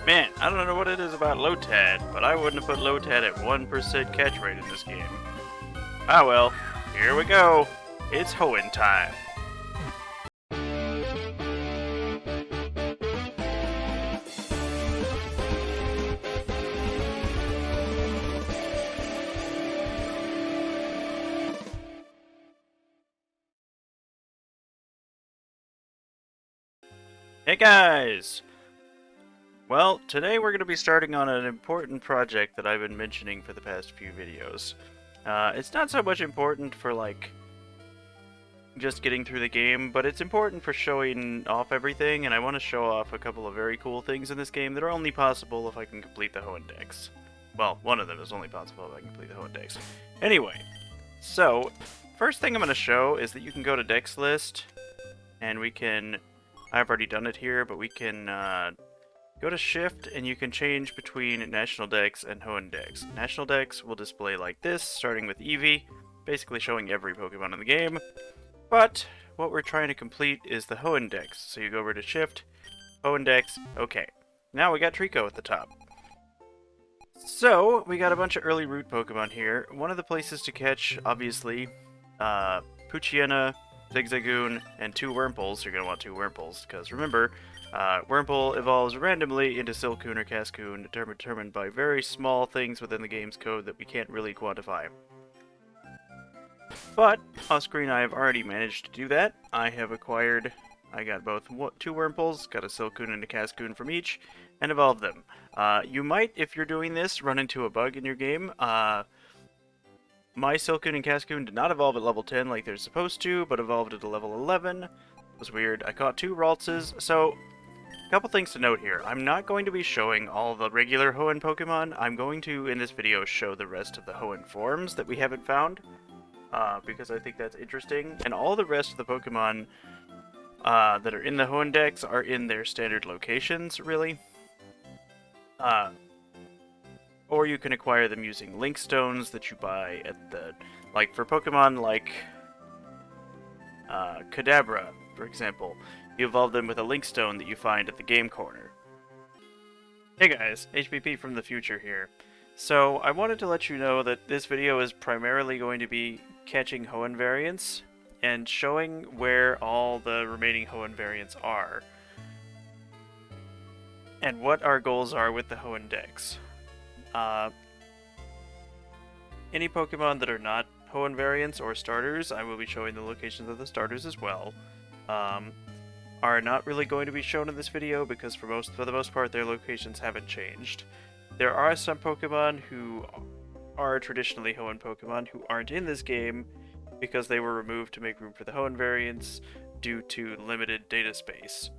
Man, I don't know what it is about Lotad, but I wouldn't have put Lotad at 1% catch rate in this game. Ah well, here we go. It's Hoenn time. Hey guys! Well, today we're going to be starting on an important project that I've been mentioning for the past few videos. It's not so much important for, like, just getting through the game, but it's important for showing off everything, and I want to show off a couple of very cool things in this game that are only possible if I can complete the Hoenn decks. Well, one of them is only possible if I can complete the Hoenn decks. Anyway, so, first thing I'm going to show is that you can go to Dex List, and we can... I've already done it here, but we can go to Shift, and you can change between National Dex and Hoenn Dex. National Dex will display like this, starting with Eevee, basically showing every Pokemon in the game. But what we're trying to complete is the Hoenn Dex. So you go over to Shift, Hoenn Dex, okay. Now we got Trico at the top. So, we got a bunch of early route Pokemon here. One of the places to catch, obviously, Poochyena, Zigzagoon, and 2 Wurmples. You're going to want 2 Wurmples, because remember, Wurmple evolves randomly into Silcoon or Cascoon, determined by very small things within the game's code that we can't really quantify. But, off-screen I have already managed to do that. I got both 2 Wurmples, got a Silcoon and a Cascoon from each, and evolved them. You might, if you're doing this, run into a bug in your game. My Silcoon and Cascoon did not evolve at level 10 like they're supposed to, but evolved at a level 11. It was weird. I caught 2 Raltses, so a couple things to note here. I'm not going to be showing all the regular Hoenn Pokemon. I'm going to, in this video, show the rest of the Hoenn forms that we haven't found, because I think that's interesting. And all the rest of the Pokemon that are in the Hoenn decks are in their standard locations, really. Or you can acquire them using link stones that you buy at the... Like, for Pokemon like Kadabra, for example, you evolve them with a link stone that you find at the game corner. Hey guys, HPP from the future here. So, I wanted to let you know that this video is primarily going to be catching Hoenn variants and showing where all the remaining Hoenn variants are and what our goals are with the Hoenn decks. Any Pokemon that are not Hoenn variants or starters, I will be showing the locations of the starters as well, are not really going to be shown in this video because for the most part their locations haven't changed. There are some Pokemon who are traditionally Hoenn Pokemon who aren't in this game because they were removed to make room for the Hoenn variants due to limited data space.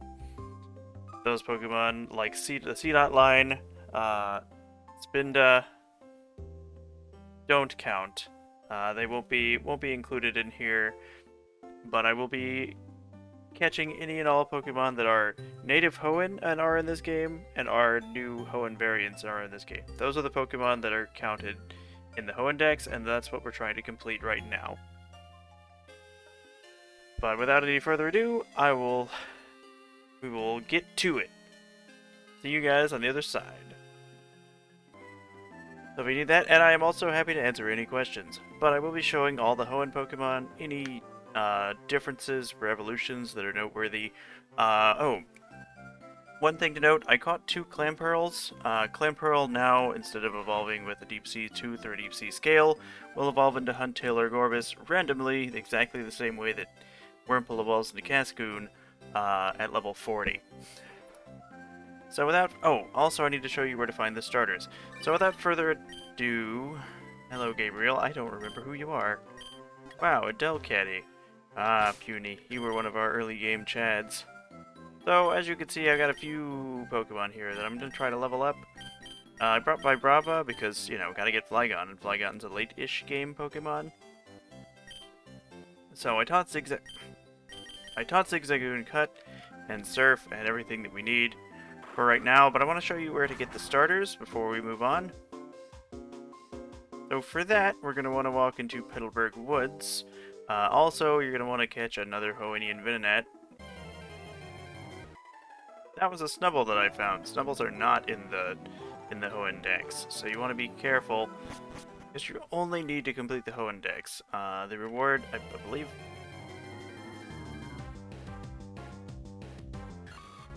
Those Pokemon like the C-Dot line, Spinda don't count. They won't be included in here, but I will be catching any and all Pokemon that are native Hoenn and are in this game, and are new Hoenn variants are in this game. Those are the Pokemon that are counted in the Hoenn decks, and that's what we're trying to complete right now. But without any further ado, we will get to it. See you guys on the other side. So we need that, and I am also happy to answer any questions. But I will be showing all the Hoenn Pokemon, any differences for evolutions that are noteworthy. One thing to note, I caught 2 Clamperls. Clamperl now, instead of evolving with a Deep Sea Tooth or Deep Sea Scale, will evolve into Huntail or Gorbis randomly, exactly the same way that Wurmple evolves into Cascoon at level 40. So also I need to show you where to find the starters. So without further ado... Hello, Gabriel. I don't remember who you are. Wow, a Delcatty. Ah, Puny. You were one of our early game Chads. So, as you can see, I got a few Pokemon here that I'm going to try to level up. I brought my Brava because, you know, gotta get Flygon, and Flygon's a late-ish game Pokemon. So I taught Zigzagoon Cut and Surf and everything that we need for right now, but I want to show you where to get the starters before we move on. So for that, we're going to want to walk into Petalburg Woods. Also, you're going to want to catch another Hoennian Venonat. That was a snubble that I found. Snubbles are not in the Hoenn Dex, so you want to be careful, because you only need to complete the Hoenn Dex. The reward, I believe.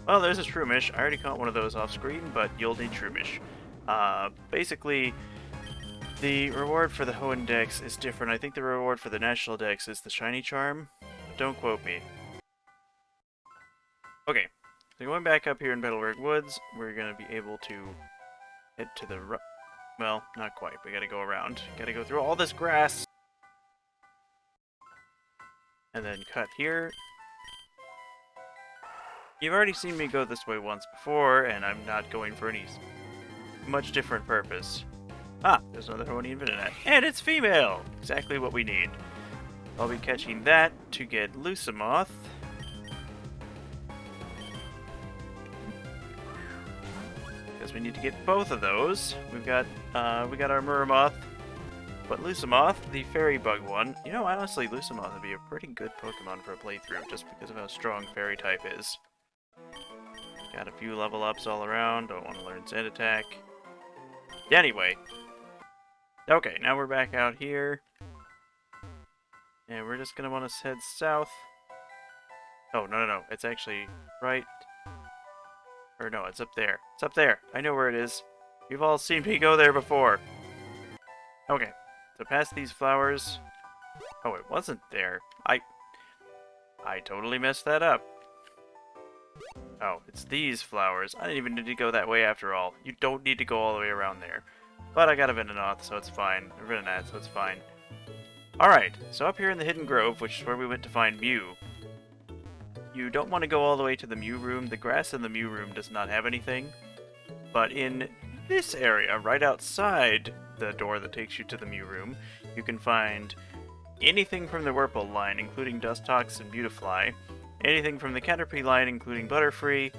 Well, there's a Shroomish. I already caught one of those off screen, but you'll need Shroomish. Basically, the reward for the Hoenn Dex is different. I think the reward for the National Dex is the Shiny Charm. But don't quote me. Okay, so going back up here in Battleberg Woods, we're going to be able to head to the... Well, not quite. We gotta go around. Gotta go through all this grass. And then cut here. You've already seen me go this way once before, and I'm not going for any much different purpose. Ah, there's another Hoennian Venonat. And it's female! Exactly what we need. I'll be catching that to get Lusamoth. Because we need to get both of those. We got our Murmoth, but Lusamoth, the fairy bug one. You know, honestly, Lusamoth would be a pretty good Pokemon for a playthrough, just because of how strong fairy type is. Got a few level ups all around. Don't want to learn Sand Attack. Anyway. Okay, now we're back out here. And we're just going to want to head south. Oh, no. It's actually right. Or no, it's up there. It's up there. I know where it is. You've all seen me go there before. Okay. So past these flowers. Oh, it wasn't there. I totally messed that up. Oh, it's these flowers. I didn't even need to go that way after all. You don't need to go all the way around there. But I got a Venonat, so it's fine. A Venonat, so it's fine. Alright, so up here in the Hidden Grove, which is where we went to find Mew, you don't want to go all the way to the Mew room. The grass in the Mew room does not have anything. But in this area, right outside the door that takes you to the Mew room, you can find anything from the Whirple line, including Dustox and Beautifly, anything from the Caterpie line, including Butterfree,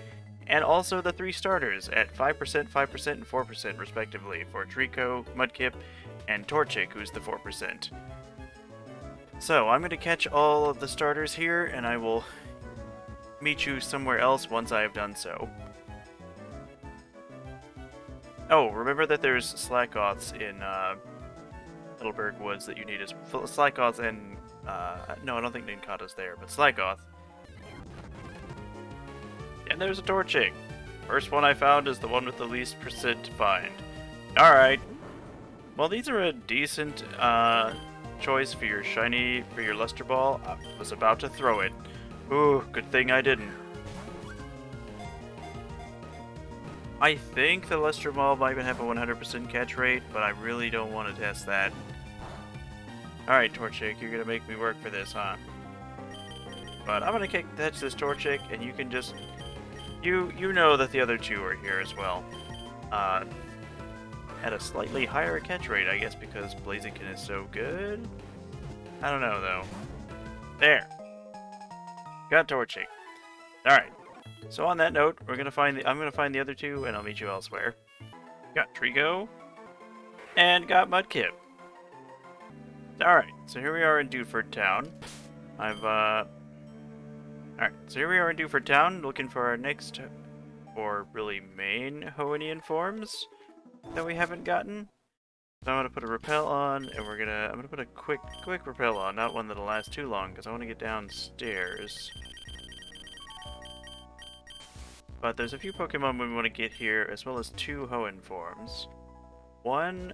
and also the 3 starters at 5%, 5%, and 4% respectively for Trico, Mudkip, and Torchic, who's the 4%. So, I'm going to catch all of the starters here, and I will meet you somewhere else once I have done so. Oh, remember that there's Slackoths in Battleberg Woods that you need as Slackoths and no, I don't think Ninkata's there, but Slackoth. And there's a Torchic. First one I found is the one with the least percent to find. Alright. Well, these are a decent choice for your shiny, for your Luster Ball. I was about to throw it. Ooh, good thing I didn't. I think the Luster Ball might even have a 100% catch rate, but I really don't want to test that. Alright, Torchic, you're gonna make me work for this, huh? But I'm gonna catch this Torchic, and you can just... You know that the other two are here as well. At a slightly higher catch rate, I guess, because Blaziken is so good? I don't know, though. There! Got Torchic. Alright. So on that note, I'm gonna find the other two, and I'll meet you elsewhere. Got Trico, and got Mudkip. Alright, so here we are in Dewford Town. Alright, so here we are in Dewford Town, looking for our next, or really main, Hoennian forms that we haven't gotten. So I'm gonna put a repel on, and I'm gonna put a quick repel on, not one that'll last too long, because I want to get downstairs. But there's a few Pokemon we want to get here, as well as 2 Hoenn forms. One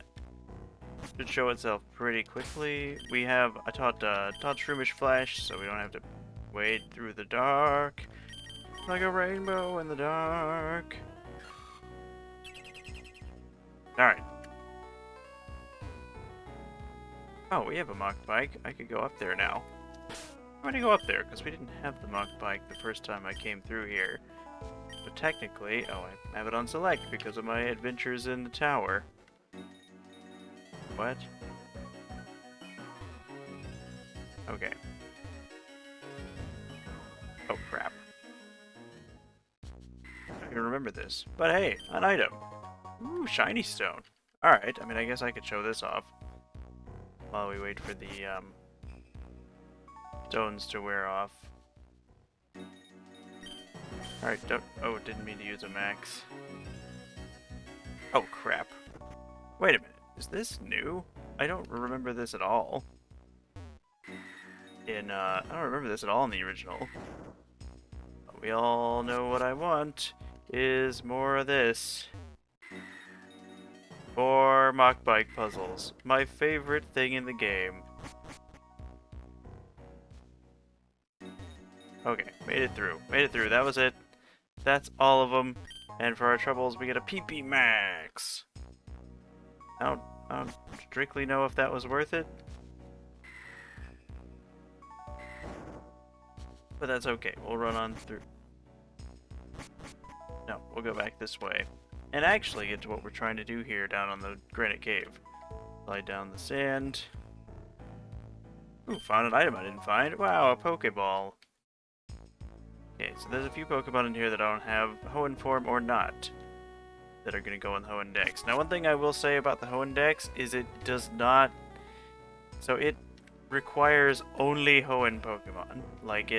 should show itself pretty quickly. We have, I taught Shroomish Flash, so we don't have to wade through the dark. Like a rainbow in the dark. Alright. Oh, we have a Mach Bike. I could go up there now. I'm gonna go up there, because we didn't have the Mach Bike the first time I came through here. But technically, oh, I have it on select because of my adventures in the tower. What? Okay. Oh, crap. I can remember this. But hey, an item. Ooh, shiny stone. Alright, I mean, I guess I could show this off while we wait for the stones to wear off. Alright, don't... Oh, didn't mean to use a max. Oh, crap. Wait a minute. Is this new? I don't remember this at all. I don't remember this at all in the original. But we all know what I want is more of this. More mock bike puzzles. My favorite thing in the game. Okay, made it through. Made it through. That was it. That's all of them. And for our troubles, we get a PP Max. I don't strictly know if that was worth it. But that's okay. We'll run on through. No, we'll go back this way. And actually get to what we're trying to do here down on the granite cave. Slide down the sand. Ooh, found an item I didn't find. Wow, a Pokeball. Okay, so there's a few Pokemon in here that don't have Hoenn form or not that are going to go in the Hoenn Dex. Now, one thing I will say about the Hoenn Dex is it does not... So it requires only Hoenn Pokemon. Like,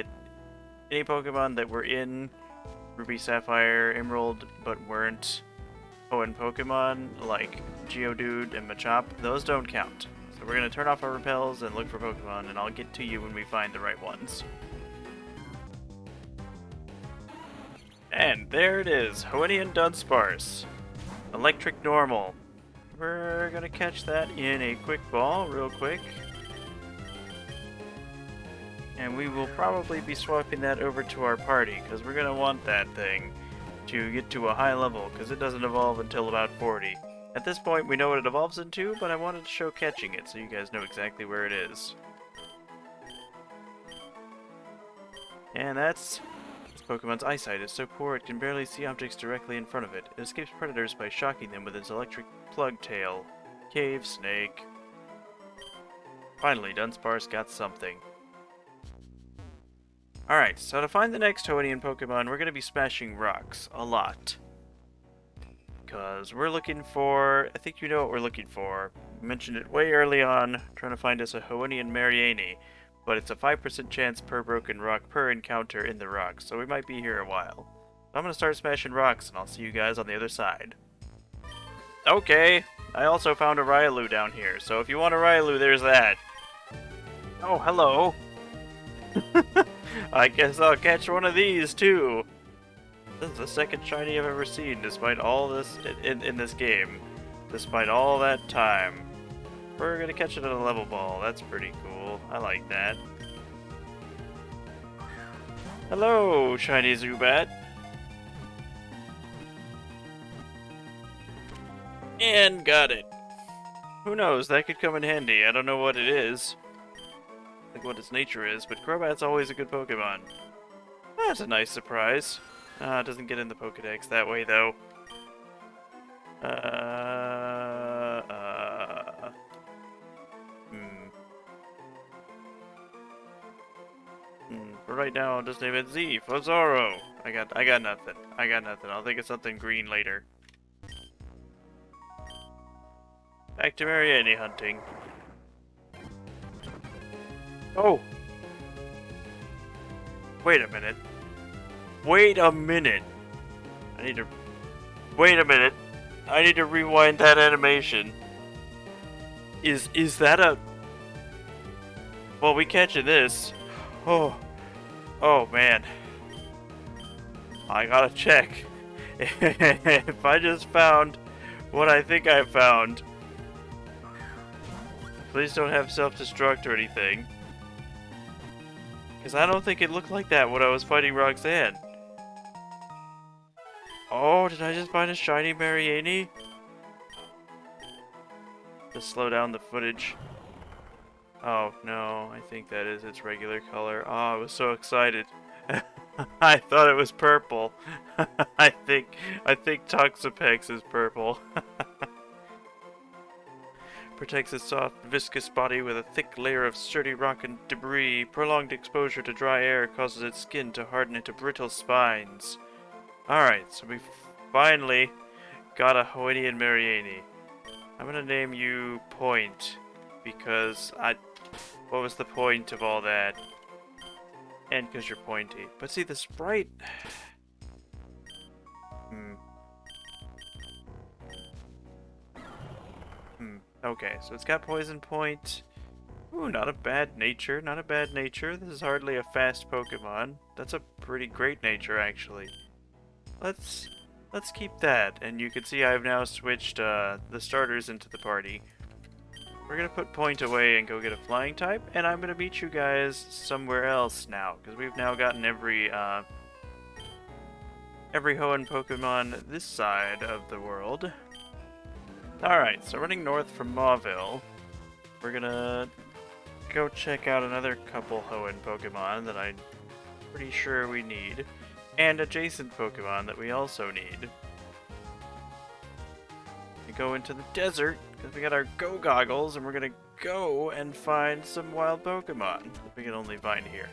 any Pokemon that were in Ruby, Sapphire, Emerald, but weren't Hoenn Pokemon, like Geodude and Machop, those don't count. So we're going to turn off our repels and look for Pokemon, and I'll get to you when we find the right ones. And there it is, Hoennian Dunsparce. Electric Normal. We're gonna catch that in a quick ball, real quick. And we will probably be swapping that over to our party, because we're gonna want that thing to get to a high level, because it doesn't evolve until about 40. At this point, we know what it evolves into, but I wanted to show catching it, so you guys know exactly where it is. And that's... Pokemon's eyesight is so poor it can barely see objects directly in front of it. It escapes predators by shocking them with its electric plug tail. Cave snake. Finally, Dunsparce got something. Alright, so to find the next Hoennian Pokemon, we're going to be smashing rocks a lot. Because we're looking for... I think you know what we're looking for. I mentioned it way early on, trying to find us a Hoennian Mariani. But it's a 5% chance per broken rock per encounter in the rocks, so we might be here a while. I'm gonna start smashing rocks, and I'll see you guys on the other side. Okay, I also found a Railu down here, so if you want a Railu, there's that. Oh, hello. I guess I'll catch one of these, too. This is the second shiny I've ever seen, despite all this in this game. Despite all that time. We're gonna catch it in a level ball. That's pretty cool. I like that. Hello, shiny Zubat. And got it. Who knows? That could come in handy. I don't know what it is. Like what its nature is, but Crobat's always a good Pokemon. That's a nice surprise. It doesn't get in the Pokedex that way, though. For right now, I'll just name it Z for Zorro. I got nothing. I got nothing. I'll think of something green later. Back to Mariani hunting. Oh! Wait a minute. Wait a minute! Wait a minute. I need to rewind that animation. Is that a... Well, we catching this. Oh, man. I gotta check. If I just found what I think I found... Please don't have self-destruct or anything. Because I don't think it looked like that when I was fighting Roxanne. Oh, did I just find a shiny Mariani? To slow down the footage. Oh, no, I think that is its regular color. Oh, I was so excited. I thought it was purple. I think Toxapex is purple. Protects its soft, viscous body with a thick layer of sturdy rock and debris. Prolonged exposure to dry air causes its skin to harden into brittle spines. Alright, so we finally got a Hoennian Mariani. I'm gonna name you Point, because what was the point of all that? And because you're pointy. But see, the sprite... Okay, so it's got Poison Point. Ooh, not a bad nature, not a bad nature. This is hardly a fast Pokemon. That's a pretty great nature, actually. Let's keep that. And you can see I've now switched the starters into the party. We're gonna put Point away and go get a flying type, and I'm gonna meet you guys somewhere else now, because we've now gotten every Hoenn Pokemon this side of the world. Alright, so running north from Mauville, we're gonna go check out another couple Hoenn Pokemon that I'm pretty sure we need, and adjacent Pokemon that we also need. We go into the desert, because we got our Go Goggles, and we're gonna go and find some wild Pokemon that we can only find here.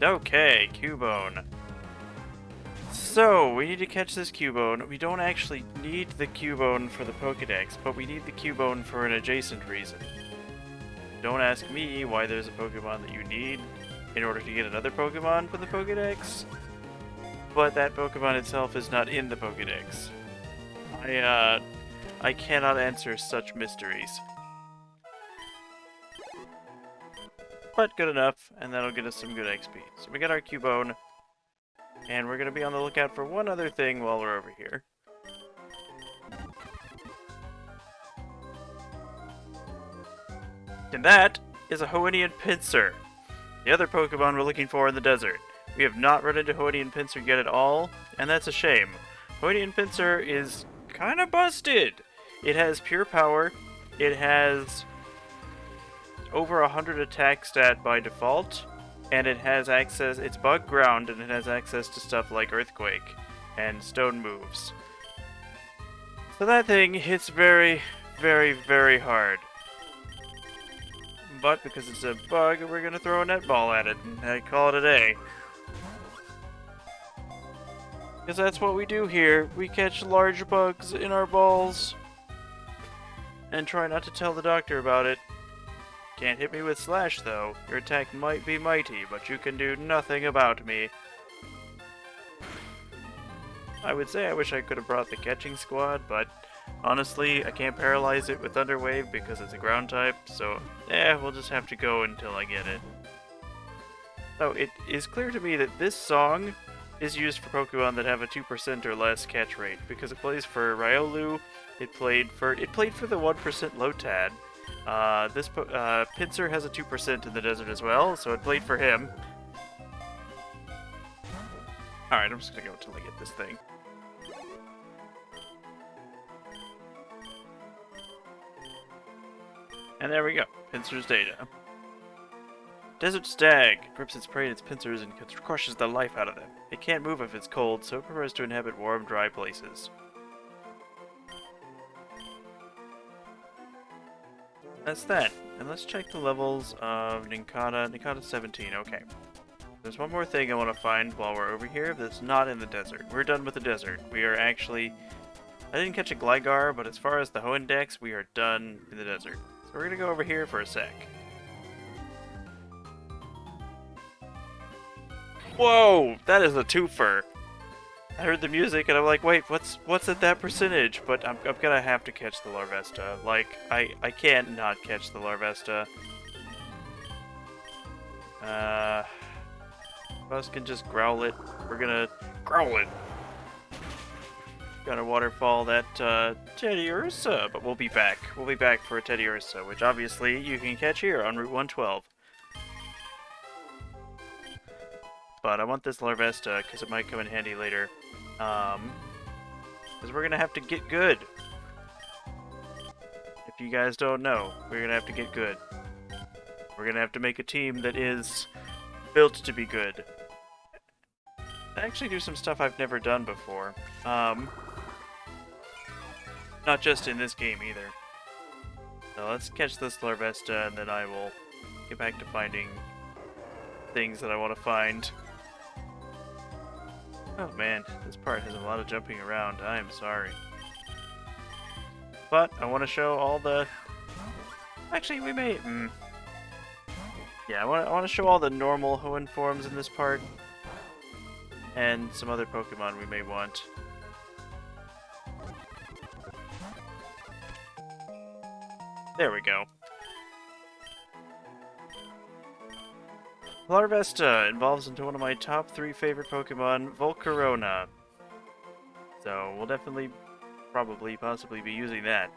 Okay, Cubone. So, we need to catch this Cubone. We don't actually need the Cubone for the Pokedex, but we need the Cubone for an adjacent reason. Don't ask me why there's a Pokemon that you need in order to get another Pokemon for the Pokedex, but that Pokemon itself is not in the Pokedex. I cannot answer such mysteries. But good enough, and that'll get us some good XP. So we got our Cubone, and we're going to be on the lookout for one other thing while we're over here. And that is a Hoennian Pinsir, the other Pokemon we're looking for in the desert. We have not run into Hoennian Pinsir yet at all, and that's a shame. Hoennian Pinsir is kind of busted. It has pure power, it has over 100 attack stat by default, and it has access, it's bug ground, and it has access to stuff like Earthquake and Stone moves. So that thing hits very, very, very hard. But because it's a bug, we're gonna throw a netball at it, and I call it a day. Because that's what we do here. We catch large bugs in our balls. And try not to tell the doctor about it. Can't hit me with Slash, though. Your attack might be mighty, but you can do nothing about me. I would say I wish I could have brought the catching squad, but honestly, I can't paralyze it with Thunder Wave because it's a ground type, so we'll just have to go until I get it. So it is clear to me that this song is used for Pokemon that have a 2% or less catch rate, because it plays for Riolu, it played for the 1% Lotad. This Pinsir has a 2% in the desert as well, so it played for him. Alright, I'm just gonna go until I get this thing. And there we go, Pinsir's data. Desert Stag grips its prey in its pincers and crushes the life out of them. It can't move if it's cold, so it prefers to inhabit warm, dry places. That's that. And let's check the levels of Nincada. Nincada 17, okay. There's one more thing I want to find while we're over here that's not in the desert. We're done with the desert. We are actually... I didn't catch a Gligar, but as far as the Hoenn Dex, we are done in the desert. So we're gonna go over here for a sec. Whoa! That is a twofer! I heard the music and I'm like, wait, what's at that percentage? But I'm gonna have to catch the Larvesta. Like, I can't not catch the Larvesta. Us can just growl it. We're gonna growl it. Gonna waterfall that Teddiursa, but we'll be back. We'll be back for a Teddiursa, which obviously you can catch here on Route 112. But I want this Larvesta because it might come in handy later. Because we're gonna have to get good. If you guys don't know, we're gonna have to get good. We're gonna have to make a team that is built to be good. Actually do some stuff I've never done before. Not just in this game either. So let's catch this Larvesta and then I will get back to finding things that I want to find. Oh man, this part has a lot of jumping around. I am sorry. But I want to show all the... Actually, we may... Yeah, I want to show all the normal Hoenn forms in this part. and some other Pokemon we may want. There we go. Larvesta evolves into one of my top 3 favorite Pokemon, Volcarona. So we'll definitely, probably, possibly be using that.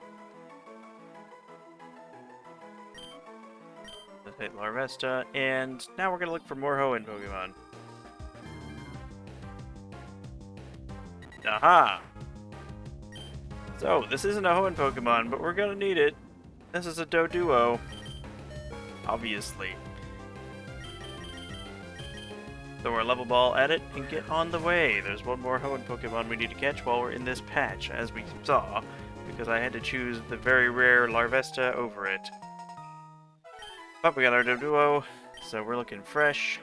Let's hit Larvesta, and now we're going to look for more Hoenn Pokemon. Aha! So, this isn't a Hoenn Pokemon, but we're going to need it. This is a Doduo. Obviously. Throw our level ball at it and get on the way. There's one more Hoenn Pokemon we need to catch while we're in this patch, as we saw, because I had to choose the very rare Larvesta over it. But we got our Doduo, so we're looking fresh.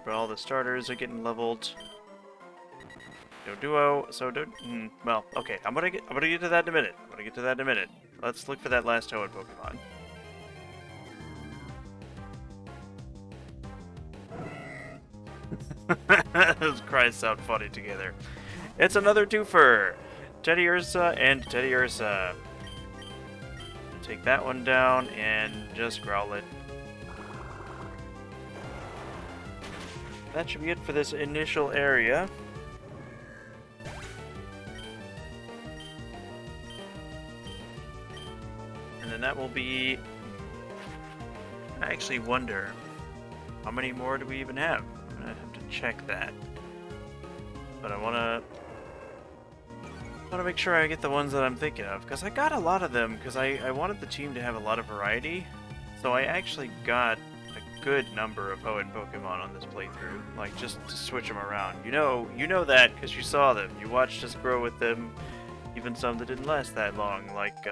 All the starters are getting leveled. Doduo, so well, okay, I'm gonna get to that in a minute. Let's look for that last Hoenn Pokemon. Those cries sound funny together. It's another twofer! Teddiursa and Teddiursa. Take that one down and just growl it. That should be it for this initial area. And then that will be... I actually wonder, how many more do we even have? I'm gonna have to check that. But I wanna make sure I get the ones that I'm thinking of, because I got a lot of them, because I wanted the team to have a lot of variety. So I actually got a good number of Hoenn Pokemon on this playthrough, like just to switch them around. You know that because you saw them. You watched us grow with them, even some that didn't last that long, like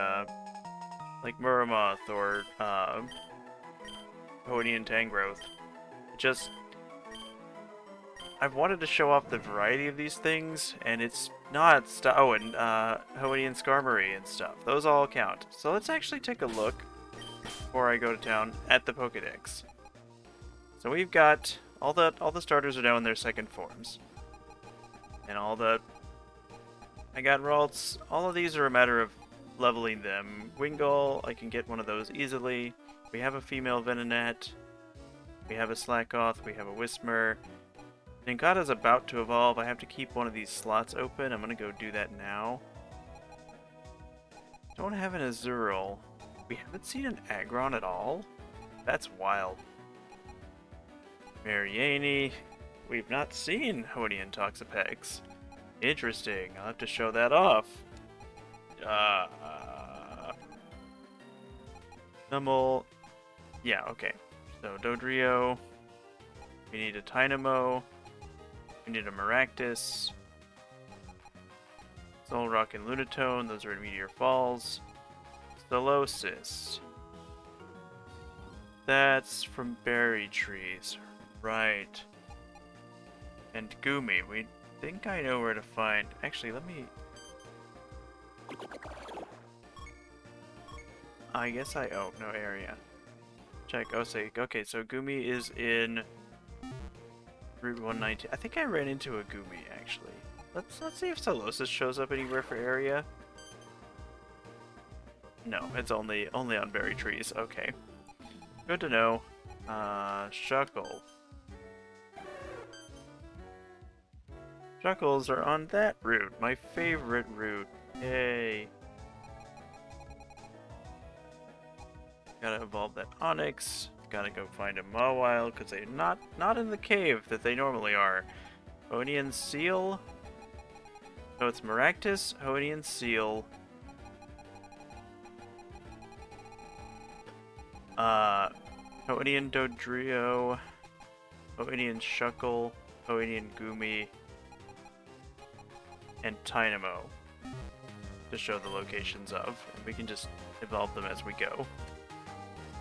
Muramoth or Hoennian Tangrowth. I've wanted to show off the variety of these things, and it's not and Hoennian Skarmory and stuff. Those all count. So let's actually take a look, before I go to town, at the Pokedex. So we've got all the starters are now in their second forms. And I got Ralts. All of these are a matter of leveling them. Wingull, I can get one of those easily. We have a female Venonat. We have a Slackoth. We have a Whismur. Nincada's about to evolve. I have to keep one of these slots open. I'm gonna go do that now. Don't have an Azurill. We haven't seen an Aggron at all? That's wild. Mariani. We've not seen Hoennian Toxapex. Interesting. I'll have to show that off. Numel. Yeah, okay. So, Dodrio. We need a Tynamo. We need a Maractus. Solrock and Lunatone, those are in Meteor Falls. Stolosis. That's from Berry Trees. Right. And Gumi. We think I know where to find... Actually, let me... I guess I... Oh, no area. Check. Oh, say... Okay, so Gumi is in... Route 119. I think I ran into a Gumi, actually. Let's see if Stolosis shows up anywhere for area. No, it's only on Berry Trees. Okay. Good to know. Shuckle. Shuckles are on that route. My favorite route. Yay. Gotta evolve that Onyx. Gotta go find a Mawile, because they're not in the cave that they normally are. Hoennian Seal. So it's Maractus, Hoennian Seal. Hoennian Dodrio. Hoennian Shuckle. Hoennian Gumi. And Tynamo. To show the locations of. And we can just evolve them as we go.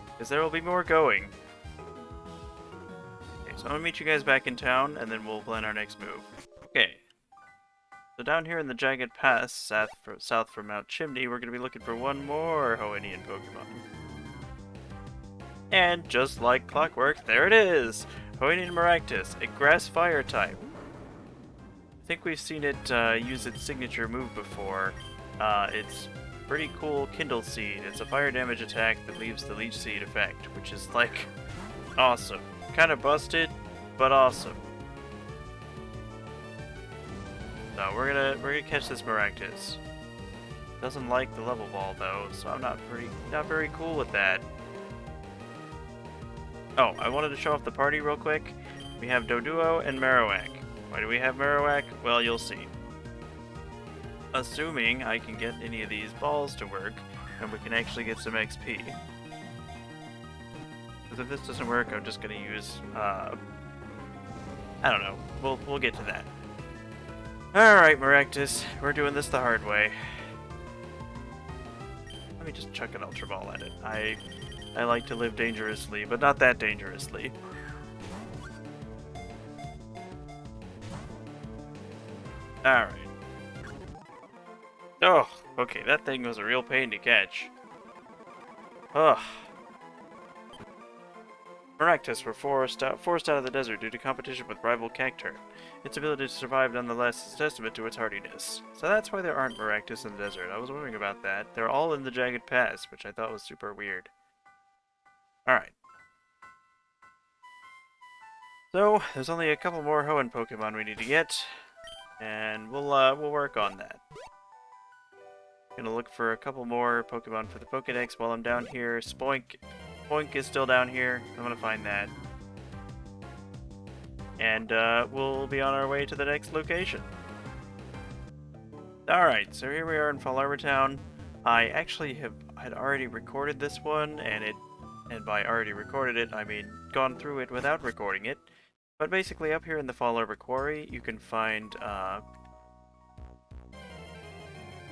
Because there will be more going. Okay, so I'm gonna meet you guys back in town, and then we'll plan our next move. Okay. So down here in the Jagged Pass, south from Mount Chimney, we're gonna be looking for one more Hoennian Pokemon. And just like clockwork, there it is! Hoennian Maractus, a Grass Fire type. I think we've seen it use its signature move before. It's pretty cool Kindle Seed. It's a fire damage attack that leaves the Leech Seed effect, which is like awesome. Kind of busted, but awesome. So we're gonna catch this Maractus. Doesn't like the level ball though, so I'm not very cool with that. Oh, I wanted to show off the party real quick. We have Doduo and Marowak. Why do we have Marowak? Well, you'll see. Assuming I can get any of these balls to work, and we can actually get some XP. Because if this doesn't work, I'm just gonna use, I don't know. We'll get to that. Alright, Maractus. We're doing this the hard way. Let me just chuck an Ultra Ball at it. I like to live dangerously, but not that dangerously. Alright. Oh, okay, that thing was a real pain to catch. Ugh. Maractus were forced out of the desert due to competition with rival Cacturn. Its ability to survive nonetheless is a testament to its hardiness. So that's why there aren't Maractus in the desert. I was wondering about that. They're all in the Jagged Pass, which I thought was super weird. Alright. So, there's only a couple more Hoenn Pokemon we need to get, and we'll work on that. Gonna look for a couple more Pokemon for the Pokedex while I'm down here. Spoink is still down here. I'm gonna find that. And we'll be on our way to the next location. Alright, so here we are in Fall Arbor Town. I actually had already recorded this one, and by already recorded it, I mean gone through it without recording it. But basically up here in the Fall Arbor Quarry, you can find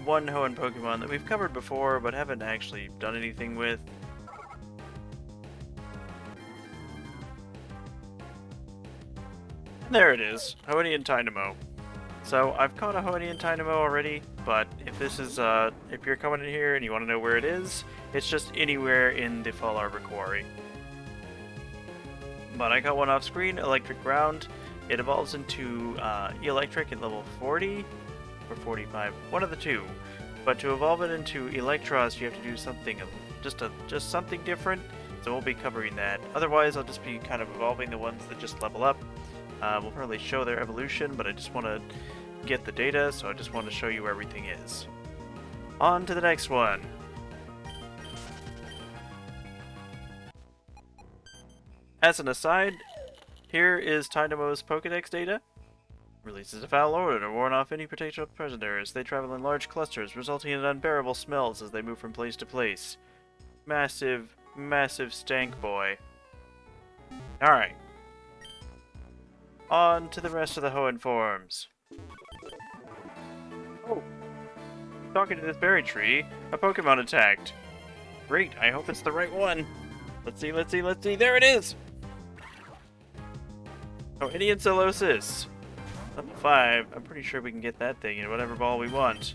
one Hoenn Pokemon that we've covered before, but haven't actually done anything with. And there it is, Hoennian Tynamo. So I've caught a Hoennian Tynamo already, but if this is if you're coming in here and you want to know where it is, it's just anywhere in the Fall Arbor Quarry. But I got one off screen, Electric Ground. It evolves into Electric at level 40 or 45, one of the two. But to evolve it into Electros, you have to do something, just something different. So we'll be covering that. Otherwise, I'll just be kind of evolving the ones that just level up. We'll probably show their evolution, but I just want to get the data, so I just want to show you where everything is. On to the next one. As an aside, here is Tynamo's Pokedex data. Releases a foul odor to warn off any potential predators. They travel in large clusters, resulting in unbearable smells as they move from place to place. Massive, massive stank boy. Alright. On to the rest of the Hoenn forms. Oh. Talking to this berry tree, a Pokemon attacked. Great, I hope it's the right one. Let's see. There it is! Hoennian Solosis. Level 5. I'm pretty sure we can get that thing in whatever ball we want.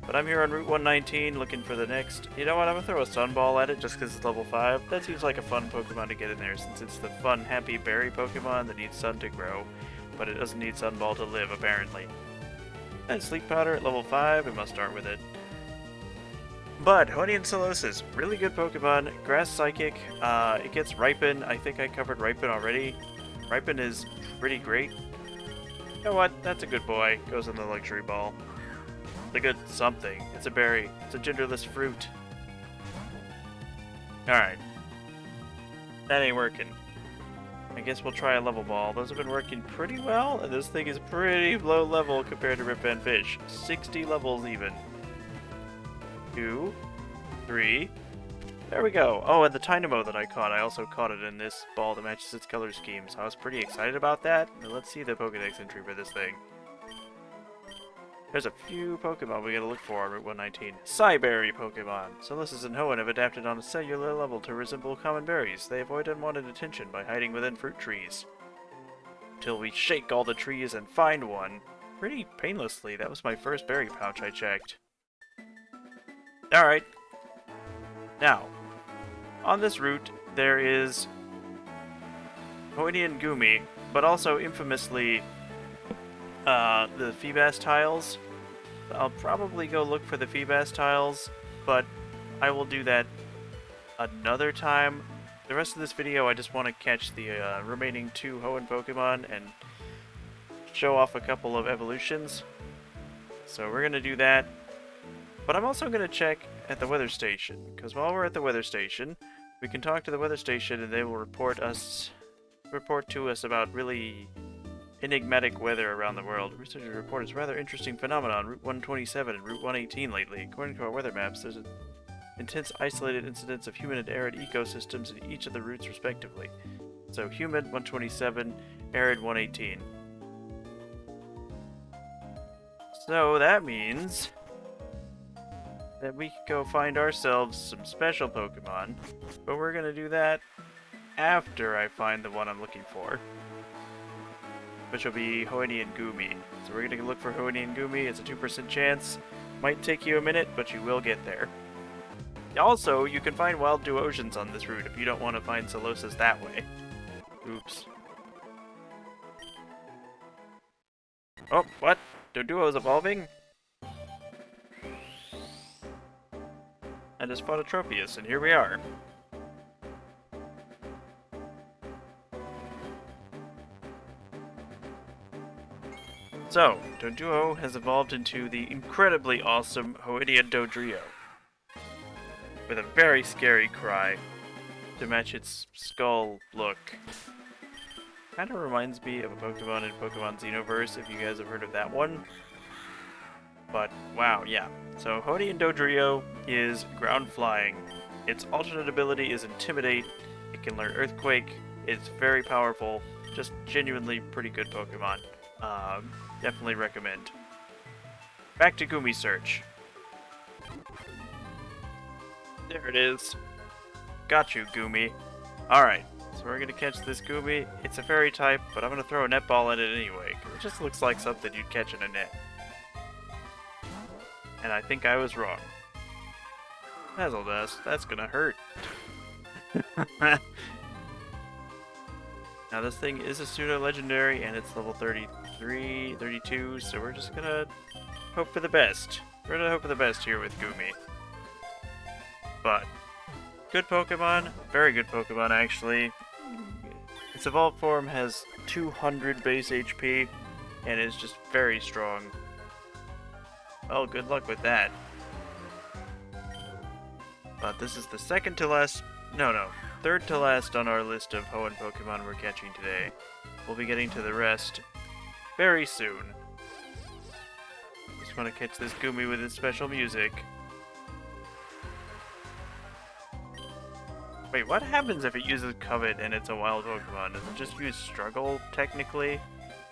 But I'm here on Route 119 looking for the next... You know what? I'm going to throw a Sunball at it just because it's level 5. That seems like a fun Pokemon to get in there since it's the fun, happy berry Pokemon that needs sun to grow. But it doesn't need Sunball to live, apparently. And Sleep Powder at level 5. We must start with it. But Hoennian Solosis, really good Pokemon. Grass Psychic. It gets Ripen. I think I covered Ripen already. Ripen is pretty great. You know what? That's a good boy. Goes in the luxury ball. It's a good something. It's a berry. It's a genderless fruit. Alright. That ain't working. I guess we'll try a level ball. Those have been working pretty well, and this thing is pretty low level compared to Rip Van Fish. 60 levels even. 2, 3. There we go. Oh, and the Tynamo that I caught, I also caught it in this ball that matches its color scheme, so I was pretty excited about that. Now let's see the Pokedex entry for this thing. There's a few Pokemon we gotta look for on Route 119. Psyberry Pokemon. Solosis and Hoenn have adapted on a cellular level to resemble common berries. They avoid unwanted attention by hiding within fruit trees. Till we shake all the trees and find one. Pretty painlessly. That was my first berry pouch I checked. Alright. Now, on this route, there is Hoennian Gumi, but also infamously the Feebas tiles. I'll probably go look for the Feebas tiles, but I will do that another time. The rest of this video, I just want to catch the remaining 2 Hoenn Pokemon and show off a couple of evolutions. So we're going to do that. But I'm also going to check at the weather station, because while we're at the weather station, we can talk to the weather station and they will report to us about really enigmatic weather around the world. Researchers report a rather interesting phenomenon on Route 127 and Route 118 lately. According to our weather maps, there's an intense isolated incidence of humid and arid ecosystems in each of the routes respectively. So humid 127, arid 118. So that means that we can go find ourselves some special Pokemon, but we're gonna do that after I find the one I'm looking for, which will be Hoennian Goomy. So we're gonna look for Hoennian Goomy. It's a 2% chance. Might take you a minute, but you will get there. Also, you can find wild Duosions on this route if you don't want to find Salosas that way. Oops. Oh, what? Doduo's evolving? I just fought a Tropius, and here we are. So, Doduo has evolved into the incredibly awesome Hoennian Dodrio, with a very scary cry to match its skull look. Kind of reminds me of a Pokemon in Pokemon Xenoverse, if you guys have heard of that one. But, wow, yeah. So, Hoennian Dodrio is ground flying. Its alternate ability is Intimidate. It can learn Earthquake. It's very powerful. Just genuinely pretty good Pokemon. Definitely recommend. Back to Goomy Search. There it is. Got you, Goomy. Alright, so we're gonna catch this Goomy. It's a fairy type, but I'm gonna throw a netball at it anyway, because it just looks like something you'd catch in a net. And I think I was wrong. Dazzle Dust, that's gonna hurt. Now this thing is a pseudo-legendary, and it's level 33, 32, so we're just gonna hope for the best. We're gonna hope for the best here with Goomy. But, good Pokemon, very good Pokemon actually. Its evolved form has 200 base HP, and is just very strong. Well, good luck with that. But this is the third to last on our list of Hoenn Pokemon we're catching today. We'll be getting to the rest very soon. Just want to catch this Goomy with its special music. Wait, what happens if it uses Covet and it's a wild Pokemon? Does it just use Struggle, technically?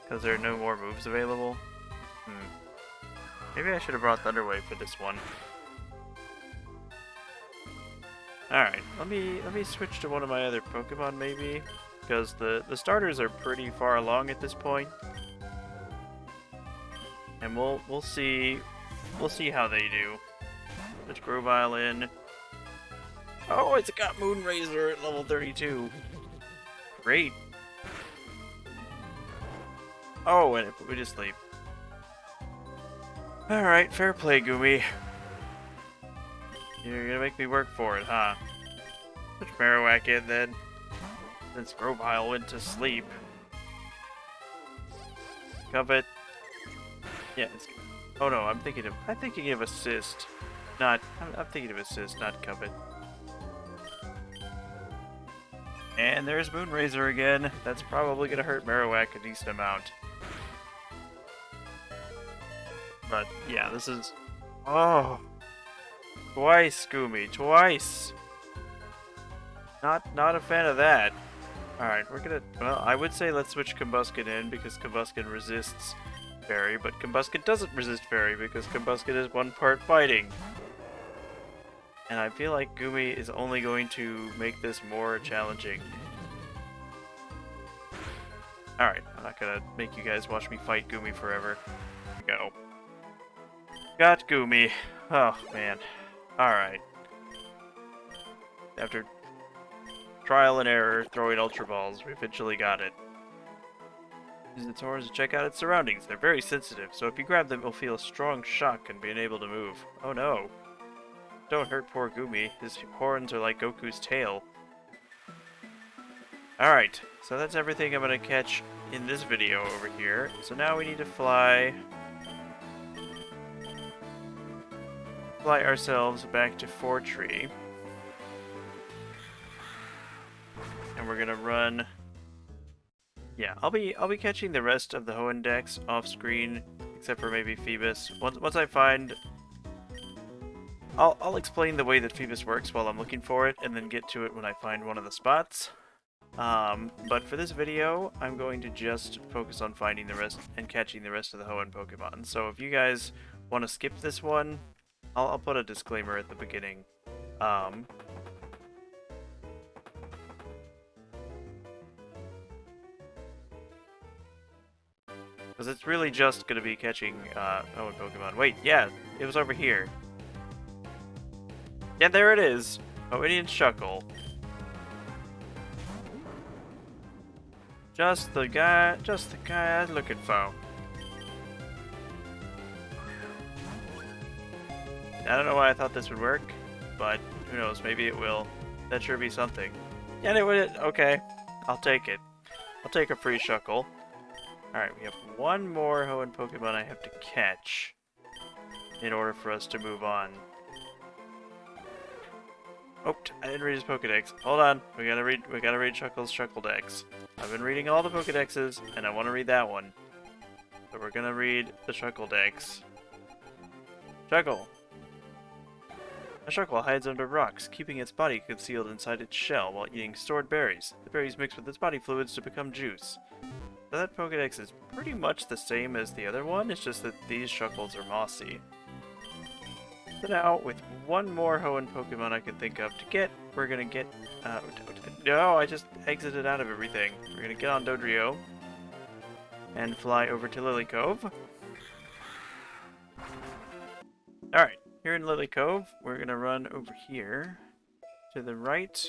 Because there are no more moves available? Maybe I should have brought Thunderwave for this one. Alright, let me switch to one of my other Pokemon, maybe? Because the starters are pretty far along at this point. And we'll see how they do. Let's Grovyle in. Oh, it's got Moonrazor at level 32. Great. Oh, and it put me to sleep. Alright, fair play, Goomy. You're gonna make me work for it, huh? Put Marowak in then. Since Grovyle went to sleep. Covet. Yeah, it's... Oh no, I'm thinking of Assist. I'm thinking of Assist, not Covet. And there's Moonrazor again. That's probably gonna hurt Marowak a decent amount. But yeah, this is... Oh! Twice, Goomy, twice! Not a fan of that. Alright, we're gonna... Well, I would say let's switch Combuskin in, because Combuskin resists Fairy, but Combuskin doesn't resist Fairy, because Combuskin is one part fighting. And I feel like Goomy is only going to make this more challenging. Alright, I'm not gonna make you guys watch me fight Goomy forever. Here we go. Got Goomy. Oh, man. Alright. After trial and error, throwing Ultra Balls, we eventually got it. Use its horns to check out its surroundings. They're very sensitive, so if you grab them, you'll feel a strong shock and be unable to move. Oh no. Don't hurt poor Gumi. His horns are like Goku's tail. Alright, so that's everything I'm gonna catch in this video over here. So now we need to fly ourselves back to Fortree. And we're gonna run. Yeah, I'll be catching the rest of the Hoenn decks off screen, except for maybe Phoebus. Once I find, I'll explain the way that Phoebus works while I'm looking for it, and then get to it when I find one of the spots. But for this video, I'm going to just focus on finding the rest and catching the rest of the Hoenn Pokemon. So if you guys want to skip this one, I'll put a disclaimer at the beginning. Because it's really just going to be catching Hoenn Pokemon. Wait, yeah, it was over here. Yeah, there it is. Hoennian Shuckle. Just the guy I was looking for. I don't know why I thought this would work, but who knows, maybe it will. That sure be something. Yeah, it would. Okay, I'll take it. I'll take a free Shuckle. Alright, we have one more Hoenn Pokemon I have to catch in order for us to move on. Oh, I didn't read his Pokedex. Hold on, we gotta read Shuckle's Shuckledex. I've been reading all the Pokedexes, and I want to read that one. So we're gonna read the Shuckledex. Shuckle. A Shuckle hides under rocks, keeping its body concealed inside its shell while eating stored berries. The berries mix with its body fluids to become juice. So that Pokedex is pretty much the same as the other one, it's just that these Shuckles are mossy. So now, with one more Hoenn Pokemon I can think of to get, we're gonna get... no, I just exited out of everything. We're gonna get on Dodrio and fly over to Lily Cove. Alright, here in Lily Cove, we're gonna run over here to the right,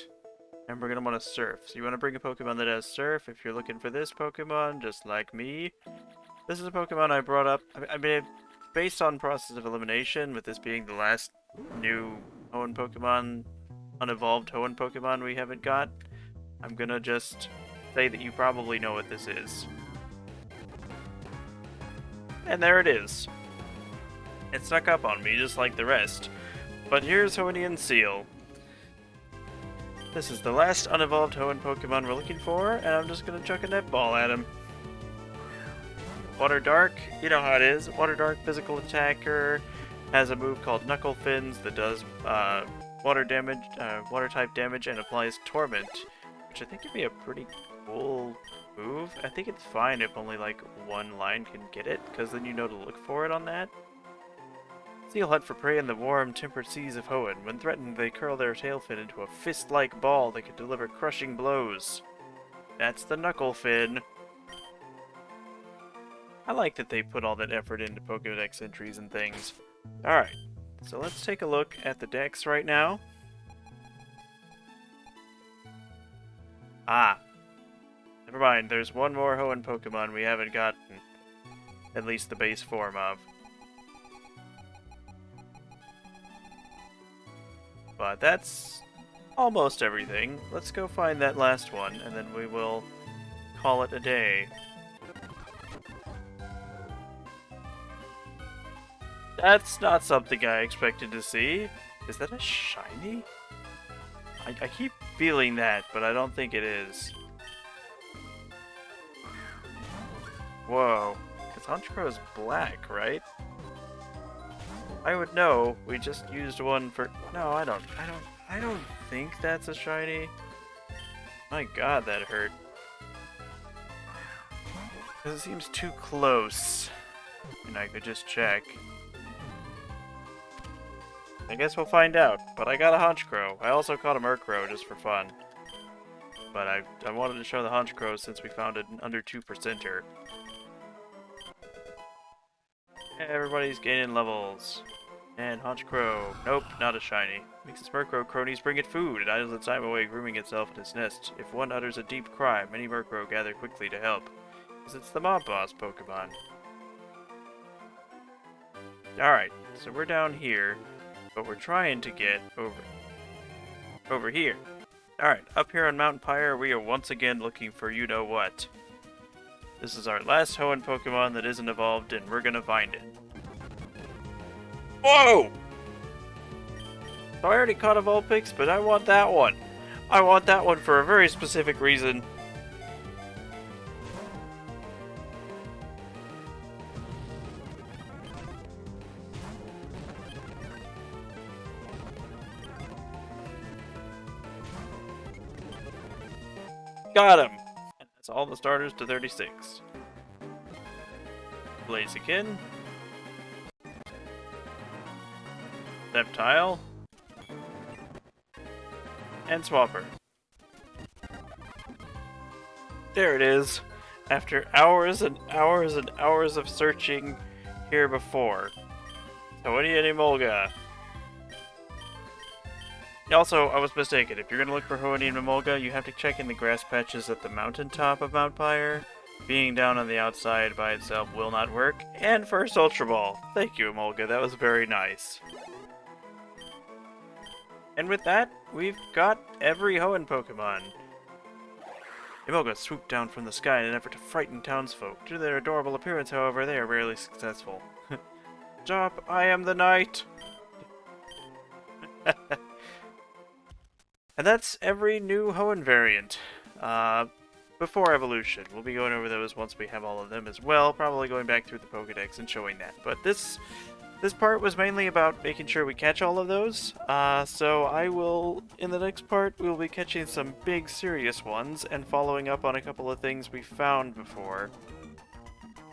and we're gonna want to surf. So you want to bring a Pokemon that has surf if you're looking for this Pokemon, just like me. This is a Pokemon I brought up. I mean, based on process of elimination, with this being the last new Hoenn Pokemon, unevolved Hoenn Pokemon we haven't got, I'm gonna just say that you probably know what this is. And there it is. It snuck up on me just like the rest. But here's Hoennian Seal. This is the last unevolved Hoenn Pokemon we're looking for, and I'm just gonna chuck a netball at him. Water Dark, you know how it is. Water Dark physical attacker has a move called Knuckle Fins that does water damage, water type damage, and applies Torment, which I think would be a pretty cool move. I think it's fine if only like one line can get it, because then you know to look for it on that. Seal hunt for prey in the warm, tempered seas of Hoenn. When threatened, they curl their tail fin into a fist-like ball that can deliver crushing blows. That's the Knuckle Fin. I like that they put all that effort into Pokédex entries and things. Alright, so let's take a look at the decks right now. Ah, never mind, there's one more Hoenn Pokemon we haven't gotten. At least the base form of. But that's almost everything. Let's go find that last one, and then we will call it a day. That's not something I expected to see. Is that a shiny? I keep feeling that, but I don't think it is. Whoa. Because Honchkrow is black, right? I would know. We just used one for... No, I don't think that's a shiny. My god, that hurt. Because it seems too close. And I could just check. I guess we'll find out. But I got a Honchkrow. I also caught a Murkrow just for fun. But I wanted to show the Honchkrow since we found it under 2%er. Everybody's gaining levels. And Honchkrow. Nope, not a shiny. Makes its Murkrow cronies bring it food. It idles its time away grooming itself in its nest. If one utters a deep cry, many Murkrow gather quickly to help. because it's the Mob Boss Pokemon. Alright, so we're down here, but we're trying to get over here. Alright, up here on Mount Pyre, we are once again looking for you-know-what. This is our last Hoenn Pokemon that isn't evolved, and we're gonna find it. Whoa! So I already caught a Vulpix, but I want that one. I want that one for a very specific reason. Got him! And that's all the starters to 36. Blaziken. Reptile. And Swapper. There it is. After hours and hours and hours of searching here before. Hoennian Emolga. Also, I was mistaken. If you're going to look for Hoennian Emolga, you have to check in the grass patches at the mountaintop of Mount Pyre. Being down on the outside by itself will not work. And first Ultra Ball. Thank you, Emolga. That was very nice. And with that, we've got every Hoenn Pokemon. Emolga swooped down from the sky in an effort to frighten townsfolk. Due to their adorable appearance, however, they are rarely successful. Stop, I am the knight! And that's every new Hoenn variant. Before evolution. We'll be going over those once we have all of them as well, probably going back through the Pokedex and showing that. But this part was mainly about making sure we catch all of those. So I will, in the next part, we'll be catching some big serious ones and following up on a couple of things we found before.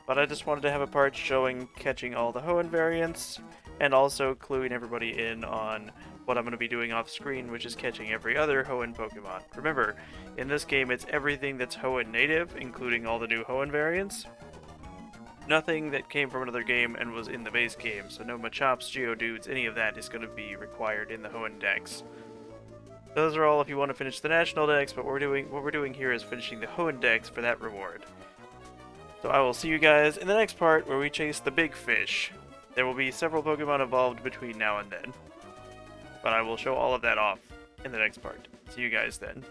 But I just wanted to have a part showing catching all the Hoenn variants and also cluing everybody in on what I'm going to be doing off screen, which is catching every other Hoenn Pokemon. Remember, in this game it's everything that's Hoenn native, including all the new Hoenn variants. Nothing that came from another game and was in the base game, so no Machops, Geodudes, any of that is going to be required in the Hoenn Dex. Those are all if you want to finish the National Dex, but what we're doing here is finishing the Hoenn Dex for that reward. So I will see you guys in the next part where we chase the big fish. There will be several Pokemon evolved between now and then. But I will show all of that off in the next part. See you guys then.